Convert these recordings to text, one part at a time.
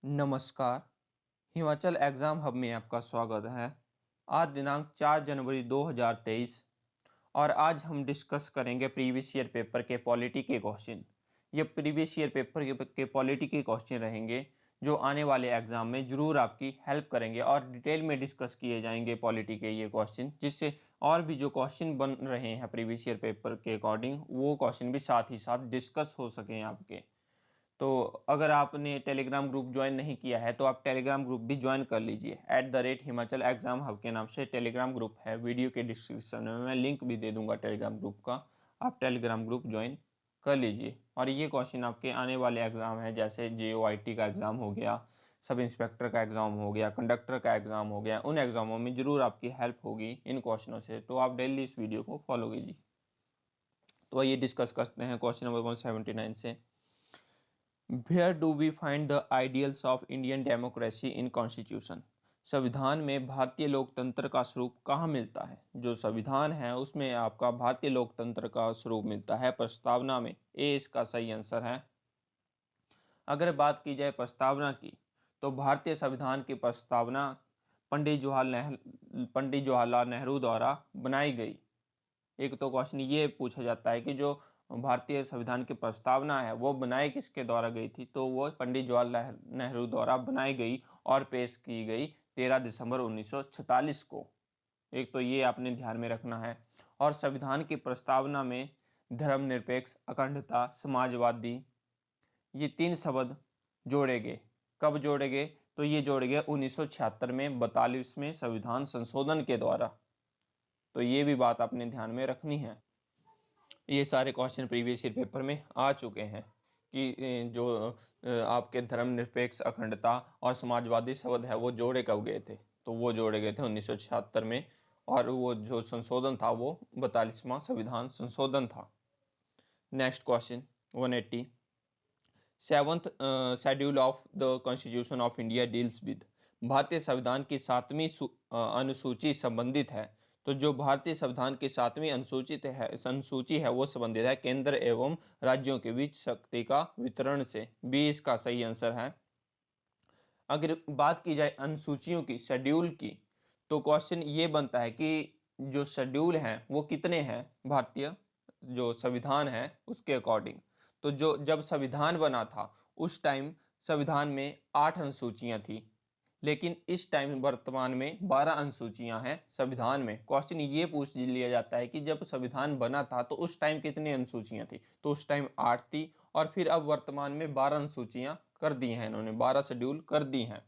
नमस्कार। Himachal exam hub में आपका स्वागत है। आज दिनांक 4 जनवरी 2023 और आज हम डिस्कस करेंगे प्रीवियस ईयर पेपर के पॉलिटी के क्वेश्चन। ये प्रीवियस ईयर पेपर के पॉलिटी के क्वेश्चन रहेंगे जो आने वाले एग्ज़ाम में ज़रूर आपकी हेल्प करेंगे और डिटेल में डिस्कस किए जाएंगे पॉलिटी के ये क्वेश्चन, जिससे और भी जो क्वेश्चन बन रहे हैं प्रीवियस ईयर पेपर के अकॉर्डिंग वो क्वेश्चन भी साथ ही साथ डिस्कस हो सकें आपके। तो अगर आपने टेलीग्राम ग्रुप ज्वाइन नहीं किया है तो आप टेलीग्राम ग्रुप भी ज्वाइन कर लीजिए। @हिमाचल एग्जाम हब के नाम से टेलीग्राम ग्रुप है। वीडियो के डिस्क्रिप्शन में मैं लिंक भी दे दूंगा टेलीग्राम ग्रुप का। आप टेलीग्राम ग्रुप ज्वाइन कर लीजिए। और ये क्वेश्चन आपके आने वाले एग्ज़ाम है, जैसे JOIT का एग्ज़ाम हो गया, सब इंस्पेक्टर का एग्ज़ाम हो गया, कंडक्टर का एग्ज़ाम हो गया, उन एग्ज़ामों में ज़रूर आपकी हेल्प होगी इन क्वेश्चनों से। तो आप डेली इस वीडियो को फॉलो कीजिए। तो आइए डिस्कस करते हैं क्वेश्चन नंबर 179 से। Where do we find the ideals of Indian democracy in Constitution? संविधान में भारतीय लोकतंत्र का स्वरूप कहाँ मिलता है? जो संविधान है उसमें आपका भारतीय लोकतंत्र का स्वरूप मिलता है प्रस्तावना में। ए इसका सही आंसर है। अगर बात की जाए प्रस्तावना की, तो भारतीय संविधान की प्रस्तावना पंडित जवाहरलाल नेहरू द्वारा बनाई गई। एक तो क्वेश्चन ये पूछा जाता है कि जो भारतीय संविधान की प्रस्तावना है वो बनाई किसके द्वारा गई थी, तो वो पंडित जवाहरलाल नेहरू द्वारा बनाई गई और पेश की गई 13 दिसंबर 1946 को। एक तो ये आपने ध्यान में रखना है। और संविधान की प्रस्तावना में धर्मनिरपेक्ष, अखंडता, समाजवादी, ये 3 शब्द जोड़े गए। कब जोड़े गए? तो ये जोड़े गए 1976 में 42वें संविधान संशोधन के द्वारा। तो ये भी बात आपने ध्यान में रखनी है। ये सारे क्वेश्चन प्रीवियस ईयर पेपर में आ चुके हैं कि जो आपके धर्मनिरपेक्ष, अखंडता और समाजवादी शब्द है वो जोड़े कब गए थे, तो वो जोड़े गए थे 1976 में। और वो जो संशोधन था वो 42वां संविधान संशोधन था। Next question 180। Seventh schedule of the constitution of India deals with. भारतीय संविधान की 7वीं अनुसूची संबंधित है। तो जो भारतीय संविधान की 7वीं अनुसूची है वो संबंधित है केंद्र एवं राज्यों के बीच शक्ति का वितरण से। बी इसका सही आंसर है। अगर बात की जाए अनुसूचियों की, शेड्यूल की, तो क्वेश्चन ये बनता है कि जो शेड्यूल हैं वो कितने हैं भारतीय जो संविधान है उसके अकॉर्डिंग। तो जो जब संविधान बना था उस टाइम संविधान में 8 अनुसूचियां थी, लेकिन इस टाइम वर्तमान में 12 अनुसूचियां हैं संविधान में। क्वेश्चन ये पूछ लिया जाता है कि जब संविधान बना था तो उस टाइम कितनी अनुसूचियां थी, तो उस टाइम 8 थी और फिर अब वर्तमान में 12 अनुसूचियां कर दी हैं इन्होंने, 12 शेड्यूल कर दी हैं।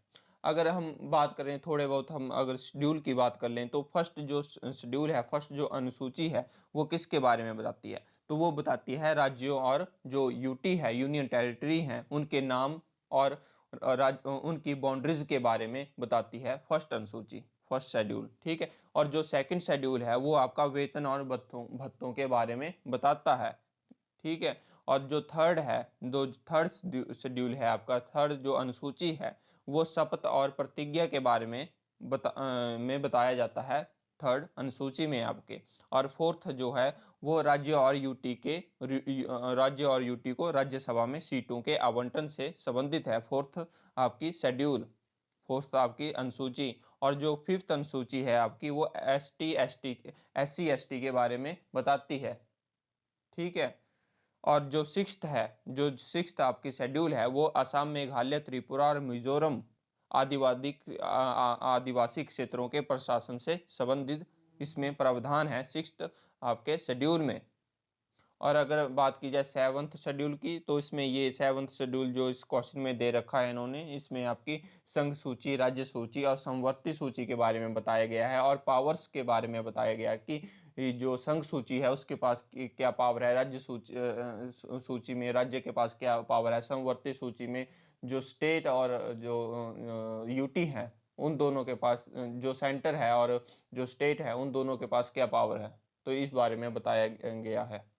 अगर हम बात करें थोड़े बहुत, हम अगर शेड्यूल की बात कर लें तो फर्स्ट जो शेड्यूल है, फर्स्ट जो अनुसूची है वो किसके बारे में बताती है, तो वो बताती है राज्यों और जो यूटी है, यूनियन टेरिटरी हैं, उनके नाम और उनकी बाउंड्रीज के बारे में बताती है फर्स्ट अनुसूची, फर्स्ट शेड्यूल। ठीक है। और जो सेकंड शेड्यूल है वो आपका वेतन और भत्तों भत्तों के बारे में बताता है। ठीक है। और जो थर्ड है, जो थर्ड शेड्यूल है आपका, थर्ड जो अनुसूची है वो शपथ और प्रतिज्ञा के बारे में बताया जाता है थर्ड अनुसूची में आपके। और फोर्थ जो है वो राज्य और यूटी को राज्यसभा में सीटों के आवंटन से संबंधित है। फोर्थ आपकी शेड्यूल, फोर्थ आपकी अनुसूची। और जो फिफ्थ अनुसूची है आपकी वो SC ST के बारे में बताती है। ठीक है। और जो सिक्स्थ आपकी शेड्यूल है वो असम, मेघालय, त्रिपुरा और मिजोरम आदिवासी क्षेत्रों के प्रशासन से संबंधित इसमें प्रावधान है सिक्स्थ आपके शेड्यूल में। और अगर बात की जाए सेवन्थ शेड्यूल की, तो इसमें ये सेवन्थ शेड्यूल जो इस क्वेश्चन में दे रखा है इन्होंने, इसमें आपकी संघ सूची, राज्य सूची और समवर्ती सूची के बारे में बताया गया है और पावर्स के बारे में बताया गया है कि जो संघ सूची है उसके पास क्या पावर है, राज्य सूची में राज्य के पास क्या पावर है, समवर्ती सूची में जो स्टेट और जो यूटी है उन दोनों के पास, जो सेंटर है और जो स्टेट है उन दोनों के पास क्या पावर है, तो इस बारे में बताया गया है।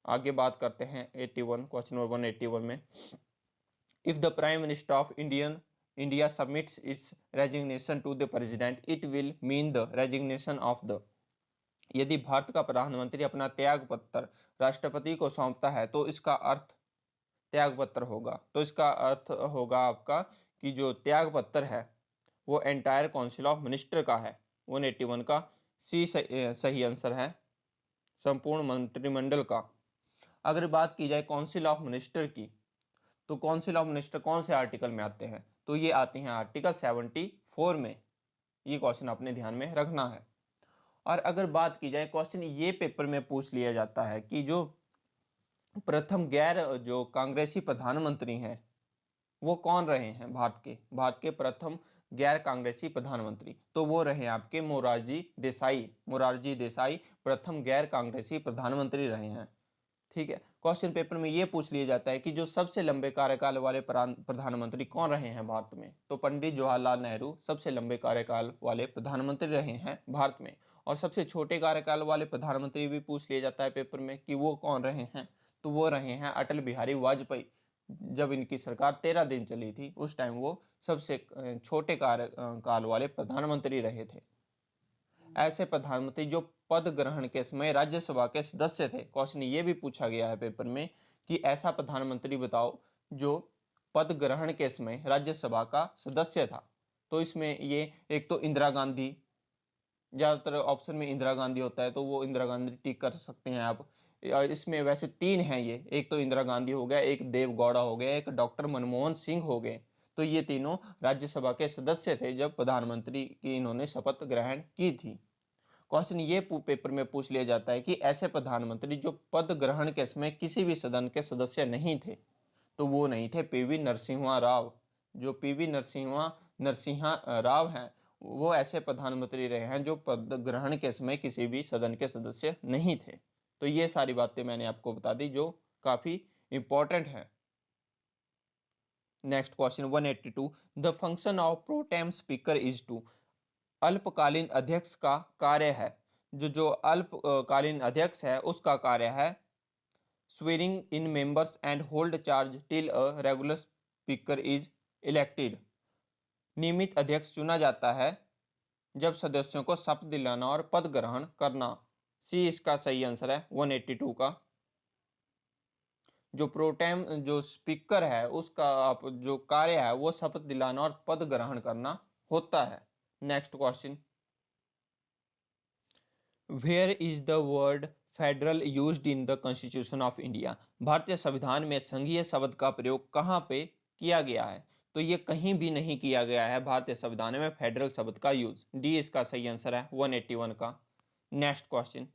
आगे बात करते हैं 81, क्वेश्चन नंबर 181 में। If the prime minister of India submits its resignation to the president it will mean the resignation of the. यदि भारत का प्रधानमंत्री अपना त्याग पत्र राष्ट्रपति को सौंपता है तो इसका अर्थ त्याग पत्र होगा। तो इसका अर्थ होगा आपका कि जो त्याग पत्र है वो एंटायर काउंसिल ऑफ मिनिस्टर का है। 181 का सी सही आंसर है, संपूर्ण मंत्रिमंडल का। अगर बात की जाए काउंसिल ऑफ मिनिस्टर की, तो काउंसिल ऑफ मिनिस्टर कौन से आर्टिकल में आते हैं? तो ये आते हैं आर्टिकल 74 में। ये क्वेश्चन अपने ध्यान में रखना है। और अगर बात की जाए, क्वेश्चन ये पेपर में पूछ लिया जाता है कि जो प्रथम गैर जो कांग्रेसी प्रधानमंत्री हैं वो कौन रहे हैं भारत के प्रथम गैर कांग्रेसी प्रधानमंत्री? तो वो रहे आपके मोरारजी देसाई प्रथम गैर कांग्रेसी प्रधानमंत्री रहे हैं। ठीक है, क्वेश्चन पेपर में ये पूछ लिया जाता है कि जो सबसे लंबे कार्यकाल वाले प्रधानमंत्री कौन रहे हैं भारत में? तो पंडित जवाहरलाल नेहरू सबसे लंबे कार्यकाल वाले प्रधानमंत्री रहे हैं भारत में। और सबसे छोटे कार्यकाल वाले प्रधानमंत्री भी पूछ लिया जाता है पेपर में कि वो कौन रहे हैं? तो वो रहे हैं अटल बिहारी वाजपेयी। जब इनकी सरकार 13 दिन चली थी उस टाइम वो सबसे छोटे कार्यकाल वाले प्रधानमंत्री रहे थे। ऐसे प्रधानमंत्री जो पद ग्रहण के समय राज्यसभा के सदस्य थे। क्वेश्चन ये भी पूछा गया है पेपर में कि ऐसा प्रधानमंत्री बताओ जो पद ग्रहण के समय राज्यसभा का सदस्य था। तो इसमें ये एक तो इंदिरा गांधी, ज़्यादातर ऑप्शन में इंदिरा गांधी होता है तो वो इंदिरा गांधी टिक कर सकते हैं आप। इसमें वैसे 3 हैं ये, एक तो इंदिरा गांधी हो गया, एक देव गौड़ा हो गया, एक डॉक्टर मनमोहन सिंह हो गए। तो ये तीनों राज्यसभा के सदस्य थे जब प्रधानमंत्री की इन्होंने शपथ ग्रहण की थी। क्वेश्चन ये पेपर में पूछ लिया जाता है कि ऐसे प्रधानमंत्री जो पद ग्रहण के समय किसी भी सदन के सदस्य नहीं थे। तो वो नहीं थे पीवी नरसिम्हा राव। जो पीवी नरसिम्हा राव हैं वो ऐसे प्रधानमंत्री रहे हैं जो पद ग्रहण के समय किसी भी सदन के सदस्य नहीं थे। तो ये सारी बातें मैंने आपको बता दी जो काफ़ी इंपॉर्टेंट है। Next question 182, the function of protem speaker is to. अल्पकालीन अध्यक्ष का कार्य है, जो अल्पकालीन अध्यक्ष है उसका कार्य है swearing in members and hold charge till a regular speaker is elected. नियमित अध्यक्ष चुना जाता है जब सदस्यों को शपथ दिलाना और पद ग्रहण करना। सी इसका सही आंसर है 182 का। जो प्रोटेम जो स्पीकर है उसका जो कार्य है वो शपथ दिलाना और पद ग्रहण करना होता है। Next question, where is the word federal used in the constitution of India. भारतीय संविधान में संघीय शब्द का प्रयोग कहाँ पे किया गया है? तो ये कहीं भी नहीं किया गया है भारतीय संविधान में फेडरल शब्द का यूज। डी इसका सही आंसर है 181 का। Next question,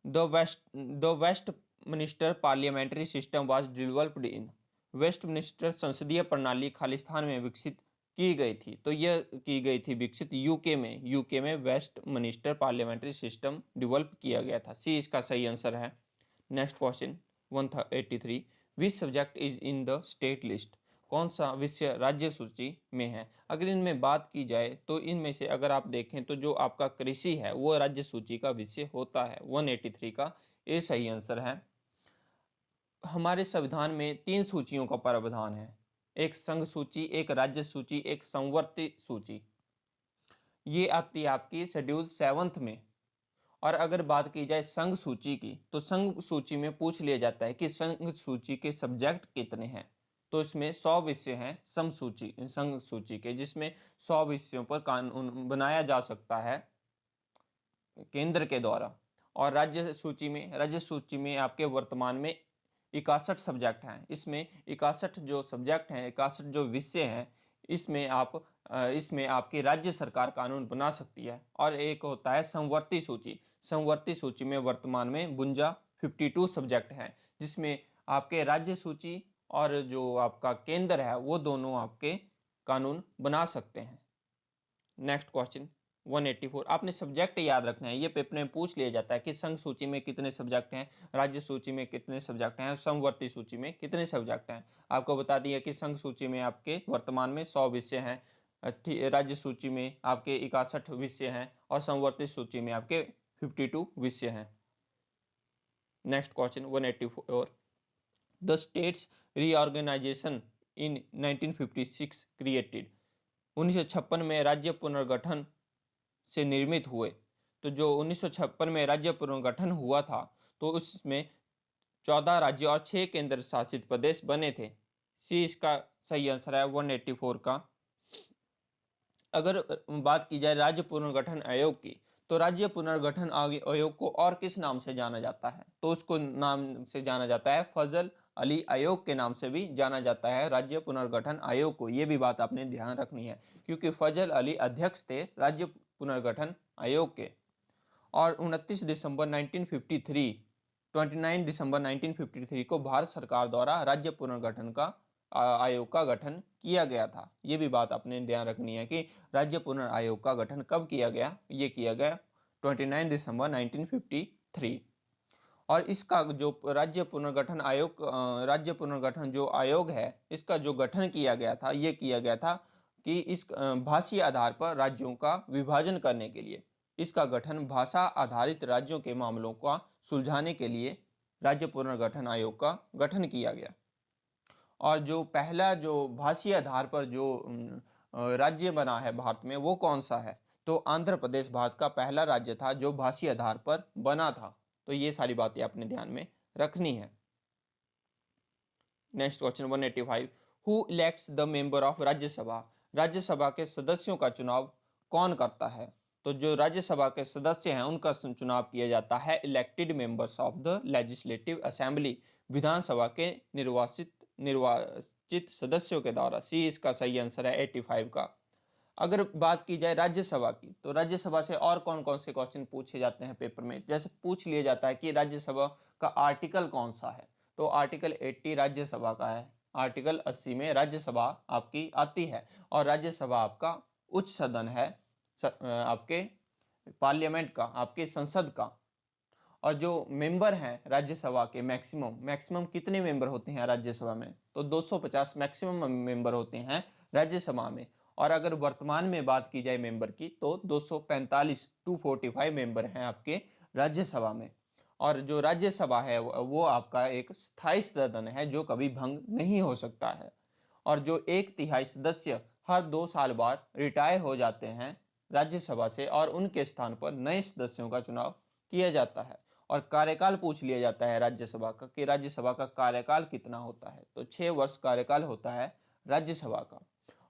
the Westminster parliamentary system was developed in. Westminster संसदीय प्रणाली खालिस्तान में विकसित की गई थी। तो यह की गई थी विकसित यूके में वेस्टमिनिस्टर पार्लियामेंट्री सिस्टम डेवलप किया गया था। सी इसका सही आंसर है। Next question 183, which subject is in the state list. कौन सा विषय राज्य सूची में है? अगर इनमें बात की जाए तो इनमें से अगर आप देखें तो जो आपका कृषि है वो राज्य सूची का विषय होता है। 183 का ये सही आंसर है। हमारे संविधान में 3 सूचियों का प्रावधान है, एक संघ सूची, एक राज्य सूची, एक संवर्ती सूची। ये आती है आपकी शेड्यूल 7th में। और अगर बात की जाए संघ सूची की तो संघ सूची में पूछ लिया जाता है कि संघ सूची के सब्जेक्ट कितने हैं। तो इसमें 100 विषय हैं संघ सूची के, जिसमें 100 विषयों पर कानून बनाया जा सकता है केंद्र के द्वारा। और राज्य सूची में आपके वर्तमान में 61 सब्जेक्ट हैं। इसमें 61 जो सब्जेक्ट हैं, 61 जो विषय हैं, इसमें आपकी राज्य सरकार कानून बना सकती है। और एक होता है संवर्ती सूची में वर्तमान में 52 सब्जेक्ट हैं, जिसमें आपके राज्य सूची और जो आपका केंद्र है वो दोनों आपके कानून बना सकते हैं। नेक्स्ट क्वेश्चन 184, आपने सब्जेक्ट याद रखना है। ये पेपर में पूछ लिया जाता है कि संघ सूची में कितने सब्जेक्ट हैं, राज्य सूची में कितने सब्जेक्ट हैं, समवर्ती सूची में कितने सब्जेक्ट हैं। आपको बता दिया कि संघ सूची में आपके वर्तमान में 100 विषय हैं, राज्य सूची में आपके 61 विषय हैं और समवर्ती सूची में आपके 52 विषय हैं। Next question 184, the states reorganisation in 1956 created. 1956 में राज्य पुनर्गठन से निर्मित हुए। तो जो 1956 में राज्य पुनर्गठन हुआ था तो उसमें 14 राज्य और 6 केंद्र शासित प्रदेश बने थे। सी इसका सही आंसर है 184 का। अगर बात की जाए राज्य पुनर्गठन आयोग की, तो राज्य पुनर्गठन आयोग को और किस नाम से जाना जाता है? तो उसको नाम से जाना जाता है फजल अली आयोग के नाम से भी जाना जाता है राज्य पुनर्गठन आयोग को। ये भी बात आपने ध्यान रखनी है, क्योंकि फजल अली अध्यक्ष थे राज्य पुनर्गठन आयोग के। और 29 दिसंबर 1953 29 दिसंबर 1953 को भारत सरकार द्वारा राज्य पुनर्गठन का आयोग का गठन किया गया था। ये भी बात आपने ध्यान रखनी है कि राज्य पुनर् आयोग का गठन कब किया गया। ये किया गया 29 दिसंबर 1953। और इसका जो राज्य पुनर्गठन आयोग राज्य पुनर्गठन जो आयोग है, इसका जो गठन किया गया था, ये किया गया था कि इस भाषीय आधार पर राज्यों का विभाजन करने के लिए। इसका गठन भाषा आधारित राज्यों के मामलों का सुलझाने के लिए राज्य पुनर्गठन आयोग का गठन किया गया। और जो पहला जो भाषीय आधार पर जो राज्य बना है भारत में, वो कौन सा है? तो आंध्र प्रदेश भारत का पहला राज्य था जो भाषीय आधार पर बना था। तो ये सारी बातें आपने ध्यान में रखनी है। Next question 185, who elects the member of Rajya Sabha? Rajya Sabha के सदस्यों का चुनाव कौन करता है? तो जो राज्यसभा के सदस्य हैं उनका चुनाव किया जाता है elected members of the legislative assembly, विधानसभा के निर्वाचित सदस्यों के द्वारा। सी इसका सही आंसर है 85 का। अगर बात की जाए राज्यसभा की, तो राज्यसभा से और कौन कौन से क्वेश्चन पूछे जाते हैं पेपर में? जैसे पूछ लिया जाता है कि राज्यसभा का आर्टिकल कौन सा है, तो आर्टिकल 80 राज्यसभा का है। आर्टिकल 80 में राज्यसभा आपकी आती है, और राज्यसभा आपका उच्च सदन है आपके पार्लियामेंट का, आपके संसद का। और जो मेंबर हैं राज्यसभा के, मैक्सिमम कितने मेंबर होते हैं राज्यसभा में? तो 250 मैक्सिमम मेंबर होते हैं राज्यसभा में। और अगर वर्तमान में बात की जाए मेंबर की, तो 245 मेंबर हैं आपके राज्यसभा में। और जो राज्यसभा है वो आपका एक स्थायी सदन है जो कभी भंग नहीं हो सकता है। और जो 1/3 सदस्य हर 2 साल बाद रिटायर हो जाते हैं राज्यसभा से, और उनके स्थान पर नए सदस्यों का चुनाव किया जाता है। और कार्यकाल पूछ लिया जाता है राज्यसभा का कि राज्यसभा का कार्यकाल कितना होता है? तो 6 वर्ष कार्यकाल होता है राज्यसभा का।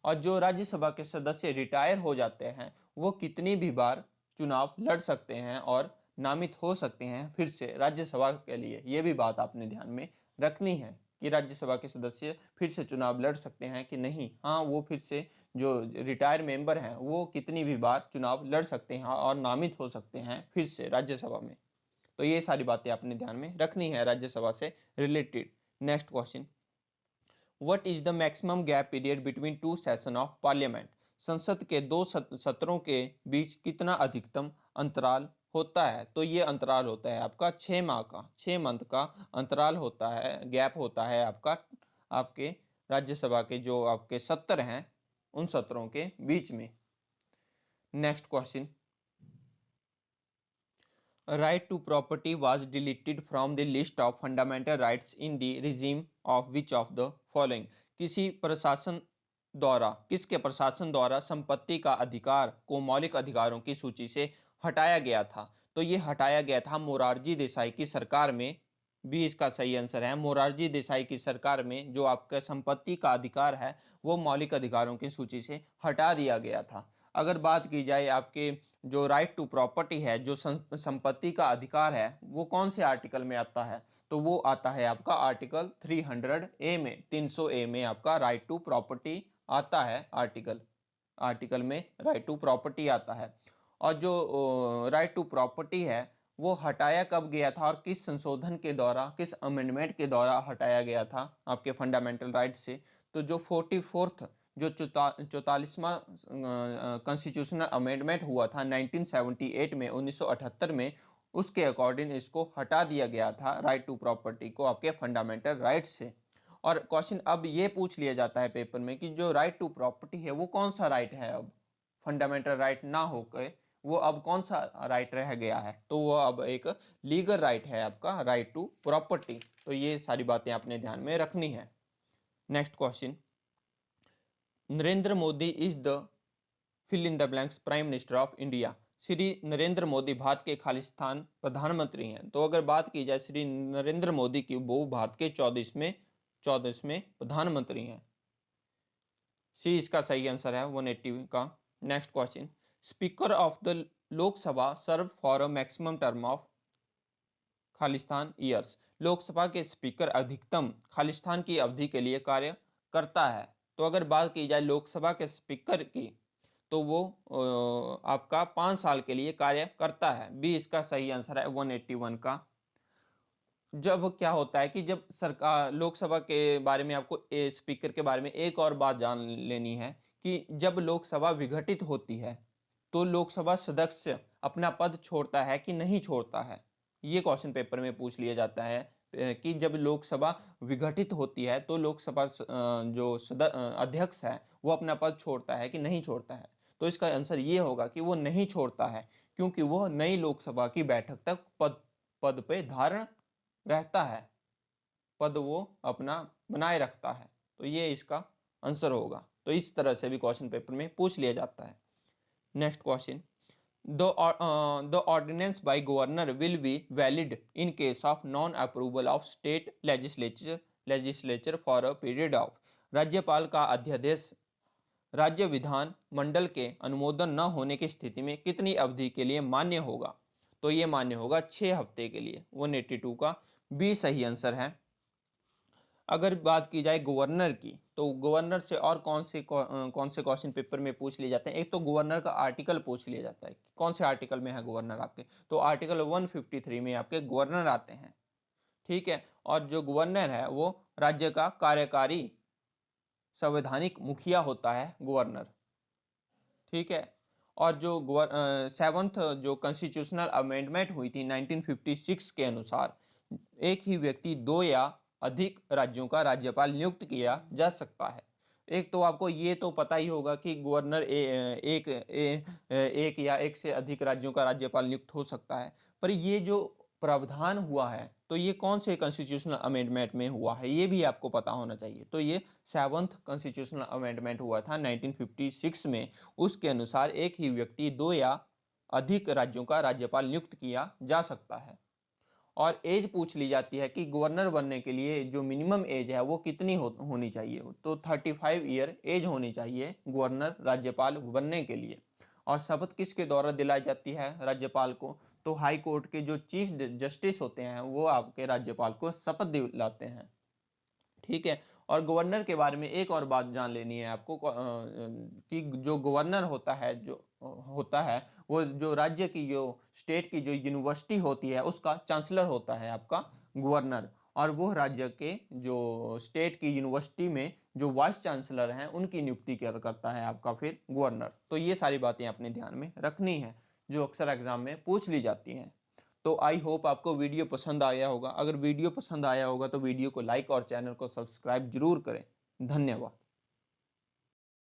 और जो राज्यसभा के सदस्य रिटायर हो जाते हैं, वो कितनी भी बार चुनाव लड़ सकते हैं और नामित हो सकते हैं फिर से राज्यसभा के लिए। ये भी बात आपने ध्यान में रखनी है कि राज्यसभा के सदस्य फिर से चुनाव लड़ सकते हैं कि नहीं। हाँ, वो फिर से जो रिटायर मेंबर हैं वो कितनी भी बार चुनाव लड़ सकते हैं और नामित हो सकते हैं फिर से राज्यसभा में। तो ये सारी बातें आपने ध्यान में रखनी है राज्यसभा से related. Next question, what is the maximum gap period between 2 session of parliament? संसद के 2 सत्रों के बीच कितना अधिकतम अंतराल होता है? तो ये अंतराल होता है आपका 6 माह का, 6 मंथ का अंतराल होता है, गैप होता है आपका, आपके राज्यसभा के जो आपके सत्र हैं उन सत्रों के बीच में। Next question, right to property was deleted from the list of fundamental rights in the regime of which of the following? किसके प्रशासन द्वारा संपत्ति का अधिकार को मौलिक अधिकारों की सूची से हटाया गया था? तो ये हटाया गया था मोरारजी देसाई की सरकार में। भी इसका सही आंसर है मोरारजी देसाई की सरकार में। जो आपका संपत्ति का अधिकार है वो मौलिक अधिकारों की सूची से हटा दिया गया था। अगर बात की जाए आपके जो राइट टू प्रॉपर्टी है, जो संपत्ति का अधिकार है, वो कौन से आर्टिकल में आता है? तो वो आता है आपका आर्टिकल 300A में, 300A में आपका राइट टू प्रॉपर्टी आता है। आर्टिकल में राइट टू प्रॉपर्टी आता है। और जो राइट टू प्रॉपर्टी है वो हटाया कब गया था और किस संशोधन के द्वारा, किस अमेंडमेंट के द्वारा हटाया गया था आपके फंडामेंटल राइट से? तो जो 44th जो 44वां कॉन्स्टिट्यूशनल अमेंडमेंट हुआ था 1978 में, 1978 में, उसके अकॉर्डिंग इसको हटा दिया गया था राइट टू प्रॉपर्टी को आपके फंडामेंटल राइट से। और क्वेश्चन अब ये पूछ लिया जाता है पेपर में कि जो राइट टू प्रॉपर्टी है वो कौन सा राइट है? अब फंडामेंटल राइट ना होकर वो अब कौन सा राइट रह गया है? तो वो अब एक लीगल राइट है आपका, राइट टू प्रॉपर्टी। तो ये सारी बातें आपने ध्यान में रखनी है। Next question, Narendra Modi is the fill in the blanks prime minister of India. Shri Narendra Modi Bharat के खालिस्तान प्रधानमंत्री हैं। तो अगर बात की जाए श्री नरेंद्र मोदी की, वो भारत के 14वें प्रधानमंत्री हैं। सी इसका सही आंसर है 180 का। Next question, speaker of the Lok Sabha serve for a maximum term of खालिस्तान ईयर्स। लोकसभा के स्पीकर अधिकतम खालिस्तान की अवधि के लिए कार्य करता है। तो अगर बात की जाए लोकसभा के स्पीकर की, तो वो आपका 5 साल के लिए कार्य करता है। बी इसका सही आंसर है 181 का। जब क्या होता है कि जब सरकार लोकसभा के बारे में आपको स्पीकर के बारे में एक और बात जान लेनी है कि जब लोकसभा विघटित होती है तो लोकसभा सदस्य अपना पद छोड़ता है कि नहीं छोड़ता है। ये क्वेश्चन पेपर में पूछ लिया जाता है कि जब लोकसभा विघटित होती है तो लोकसभा जो अध्यक्ष है वो अपना पद छोड़ता है कि नहीं छोड़ता है। तो इसका आंसर ये होगा कि वो नहीं छोड़ता है, क्योंकि वो नई लोकसभा की बैठक तक पद पे धारण रहता है, पद वो अपना बनाए रखता है। तो ये इसका आंसर होगा। तो इस तरह से भी क्वेश्चन पेपर में पूछ लिया जाता है। Next question, the ordinance by governor will be valid in case of non approval of state legislature for a period of. राज्यपाल का अध्यादेश राज्य विधान मंडल के अनुमोदन न होने की स्थिति में कितनी अवधि के लिए मान्य होगा। तो ये मान्य होगा 6 हफ्ते के लिए। 182 का बी सही आंसर है। अगर बात की जाए गवर्नर की, तो गवर्नर से और कौन से क्वेश्चन पेपर में पूछ लिए जाते हैं। एक तो गवर्नर का आर्टिकल पूछ लिया जाता है, कौन से आर्टिकल में है गवर्नर आपके, तो आर्टिकल 153 में आपके गवर्नर आते हैं। ठीक है, और जो गवर्नर है वो राज्य का कार्यकारी संवैधानिक मुखिया होता है गवर्नर। ठीक है, और जो 7th जो कॉन्स्टिट्यूशनल अमेंडमेंट हुई थी 1956 के अनुसार एक ही व्यक्ति 2 या अधिक राज्यों का राज्यपाल नियुक्त किया जा सकता है। एक तो आपको ये तो पता ही होगा कि गवर्नर एक या एक से अधिक राज्यों का राज्यपाल नियुक्त हो सकता है, पर ये जो प्रावधान हुआ है तो ये कौन से कॉन्स्टिट्यूशनल अमेंडमेंट में हुआ है, ये भी आपको पता होना चाहिए। तो ये 7th कॉन्स्टिट्यूशनल अमेंडमेंट हुआ था 1956 में। उसके अनुसार एक ही व्यक्ति 2 या अधिक राज्यों का राज्यपाल नियुक्त किया जा सकता है। और एज पूछ ली जाती है कि गवर्नर बनने के लिए जो मिनिमम एज है वो कितनी होनी चाहिए, तो 35 ईयर एज होनी चाहिए गवर्नर राज्यपाल बनने के लिए। और शपथ किसके द्वारा दिलाई जाती है राज्यपाल को, तो हाई कोर्ट के जो चीफ जस्टिस होते हैं वो आपके राज्यपाल को शपथ दिलाते हैं। ठीक है, और गवर्नर के बारे में एक और बात जान लेनी है आपको कि जो गवर्नर होता है वो जो राज्य की जो स्टेट की जो यूनिवर्सिटी होती है उसका चांसलर होता है आपका गवर्नर। और वो राज्य के जो स्टेट की यूनिवर्सिटी में जो वाइस चांसलर हैं उनकी नियुक्ति करता है आपका फिर गवर्नर। तो ये सारी बातें अपने ध्यान में रखनी है जो अक्सर एग्जाम में पूछ ली जाती हैं। तो आई होप आपको वीडियो पसंद आया होगा। अगर वीडियो पसंद आया होगा तो वीडियो को लाइक और चैनल को सब्सक्राइब जरूर करें। धन्यवाद।